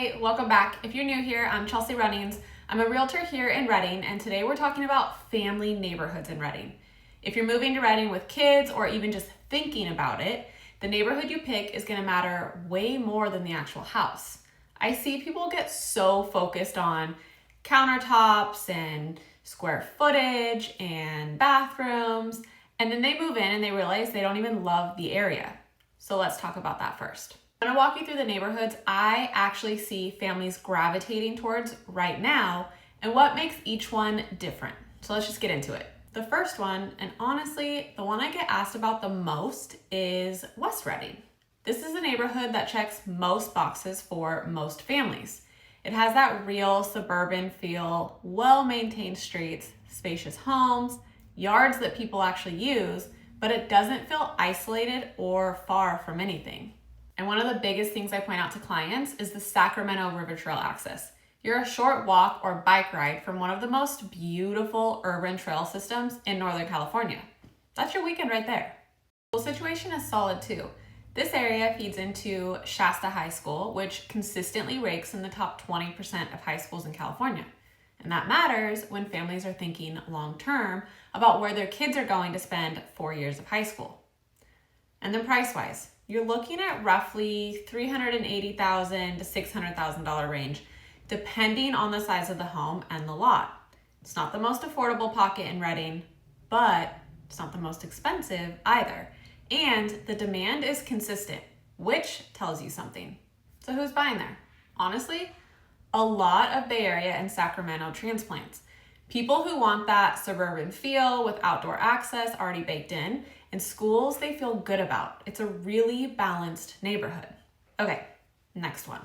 Hey, welcome back. If you're new here, I'm Chelsea Runnings. I'm a realtor here in Redding, and today we're talking about family neighborhoods in Redding. If you're moving to Redding with kids or even just thinking about it, the neighborhood you pick is going to matter way more than the actual house. I see people get so focused on countertops and square footage and bathrooms, and then they move in and they realize they don't even love the area. So let's talk about that first. I'm gonna walk you through the neighborhoods I actually see families gravitating towards right now and what makes each one different. So let's just get into it. The first one, and honestly, the one I get asked about the most, is West Redding. This is a neighborhood that checks most boxes for most families. It has that real suburban feel, well-maintained streets, spacious homes, yards that people actually use, but it doesn't feel isolated or far from anything. And one of the biggest things I point out to clients is the Sacramento River Trail access. You're a short walk or bike ride from one of the most beautiful urban trail systems in Northern California. That's your weekend right there. The school situation is solid too. This area feeds into Shasta High School, which consistently ranks in the top 20% of high schools in California. And that matters when families are thinking long-term about where their kids are going to spend 4 years of high school. And then price-wise, you're looking at roughly $380,000 to $600,000 range, depending on the size of the home and the lot. It's not the most affordable pocket in Redding, but it's not the most expensive either. And the demand is consistent, which tells you something. So who's buying there? Honestly, a lot of Bay Area and Sacramento transplants. People who want that suburban feel with outdoor access already baked in, and schools they feel good about. It's a really balanced neighborhood. Okay, next one.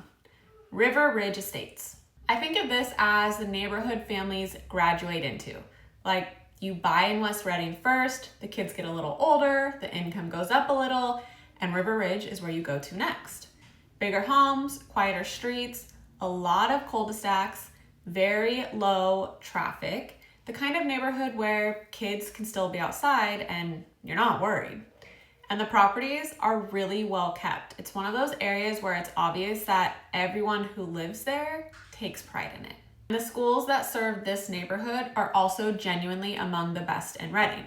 River Ridge Estates. I think of this as the neighborhood families graduate into. Like, you buy in West Redding first, the kids get a little older, the income goes up a little, and River Ridge is where you go to next. Bigger homes, quieter streets, a lot of cul-de-sacs, very low traffic, the kind of neighborhood where kids can still be outside and you're not worried. And the properties are really well kept. It's one of those areas where it's obvious that everyone who lives there takes pride in it. And the schools that serve this neighborhood are also genuinely among the best in Redding.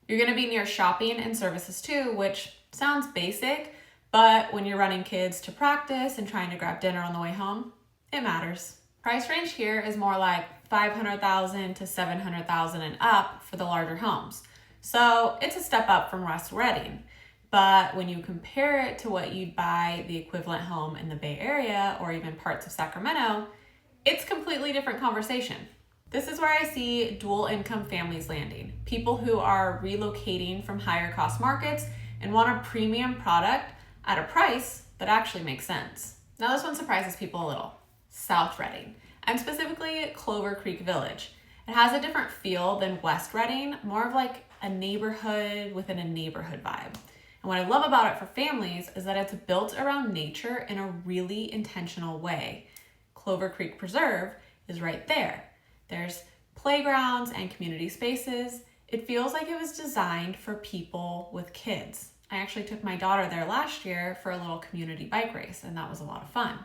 You're gonna be near shopping and services too, which sounds basic, but when you're running kids to practice and trying to grab dinner on the way home, it matters. Price range here is more like $500,000 to $700,000 and up for the larger homes. So it's a step up from West Redding. But when you compare it to what you'd buy the equivalent home in the Bay Area or even parts of Sacramento, it's a completely different conversation. This is where I see dual income families landing. People who are relocating from higher cost markets and want a premium product at a price that actually makes sense. Now this one surprises people a little. South Redding, and specifically Clover Creek Village. It has a different feel than West Redding, more of like a neighborhood within a neighborhood vibe. And what I love about it for families is that it's built around nature in a really intentional way. Clover Creek Preserve is right there. There's playgrounds and community spaces. It feels like it was designed for people with kids. I actually took my daughter there last year for a little community bike race, and that was a lot of fun.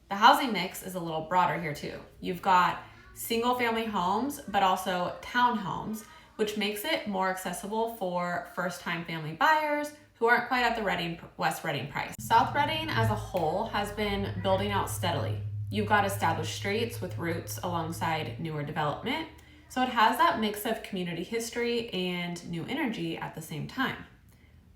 The housing mix is a little broader here too. You've got single family homes, but also townhomes, which makes it more accessible for first-time family buyers who aren't quite at the West Redding price. South Redding as a whole has been building out steadily. You've got established streets with roots alongside newer development, so it has that mix of community history and new energy at the same time.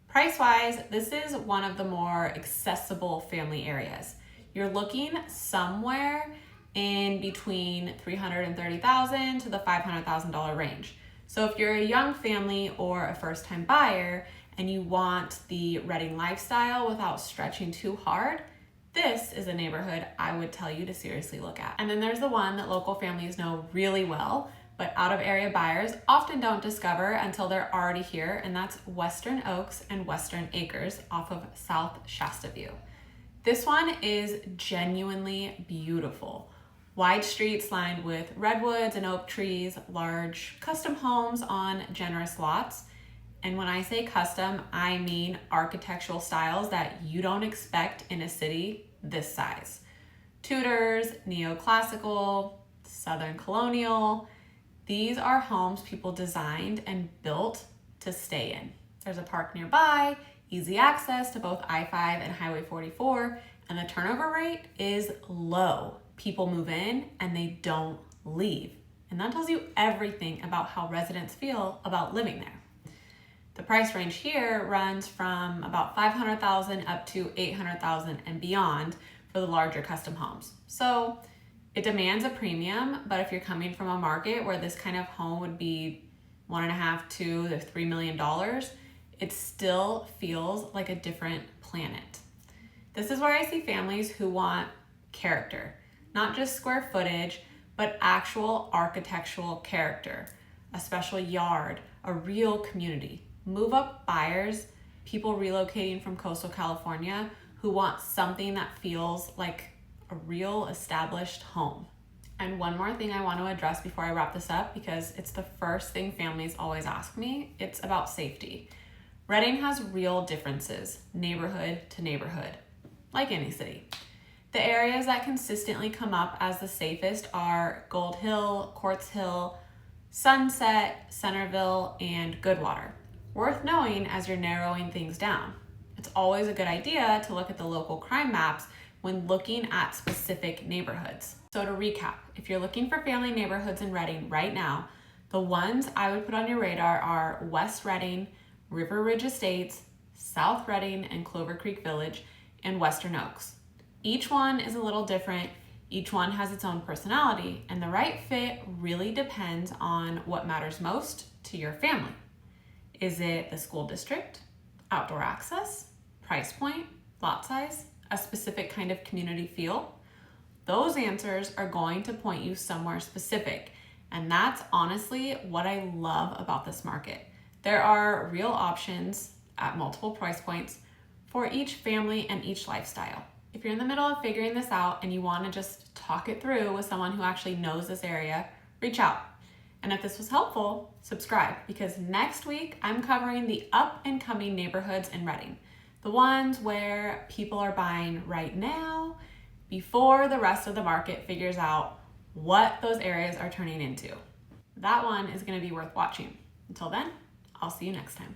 Price-wise, this is one of the more accessible family areas. You're looking somewhere in between $330,000 to the $500,000 range. So if you're a young family or a first-time buyer and you want the Redding lifestyle without stretching too hard, this is a neighborhood I would tell you to seriously look at. And then there's the one that local families know really well, but out-of-area buyers often don't discover until they're already here, and that's Western Oaks and Western Acres off of South Shasta View. This one is genuinely beautiful. Wide streets lined with redwoods and oak trees, large custom homes on generous lots. And when I say custom, I mean architectural styles that you don't expect in a city this size. Tudors, neoclassical, Southern colonial. These are homes people designed and built to stay in. There's a park nearby, easy access to both I-5 and Highway 44, and the turnover rate is low. People move in and they don't leave. And that tells you everything about how residents feel about living there. The price range here runs from about $500,000 up to $800,000 and beyond for the larger custom homes. So it demands a premium, but if you're coming from a market where this kind of home would be $1.5 to $3 million, it still feels like a different planet. This is where I see families who want character, not just square footage, but actual architectural character, a special yard, a real community. Move up buyers, people relocating from coastal California who want something that feels like a real established home. And one more thing I want to address before I wrap this up, because it's the first thing families always ask me, it's about safety. Redding has real differences, neighborhood to neighborhood, like any city. The areas that consistently come up as the safest are Gold Hill, Quartz Hill, Sunset, Centerville, and Goodwater. Worth knowing as you're narrowing things down. It's always a good idea to look at the local crime maps when looking at specific neighborhoods. So to recap, if you're looking for family neighborhoods in Redding right now, the ones I would put on your radar are West Redding, River Ridge Estates, South Redding and Clover Creek Village, and Western Oaks. Each one is a little different, each one has its own personality, and the right fit really depends on what matters most to your family. Is it the school district, outdoor access, price point, lot size, a specific kind of community feel? Those answers are going to point you somewhere specific, and that's honestly what I love about this market. There are real options at multiple price points for each family and each lifestyle. If you're in the middle of figuring this out and you want to just talk it through with someone who actually knows this area, reach out. And if this was helpful, subscribe, because next week I'm covering the up and coming neighborhoods in Redding, the ones where people are buying right now before the rest of the market figures out what those areas are turning into. That one is going to be worth watching. Until then, I'll see you next time.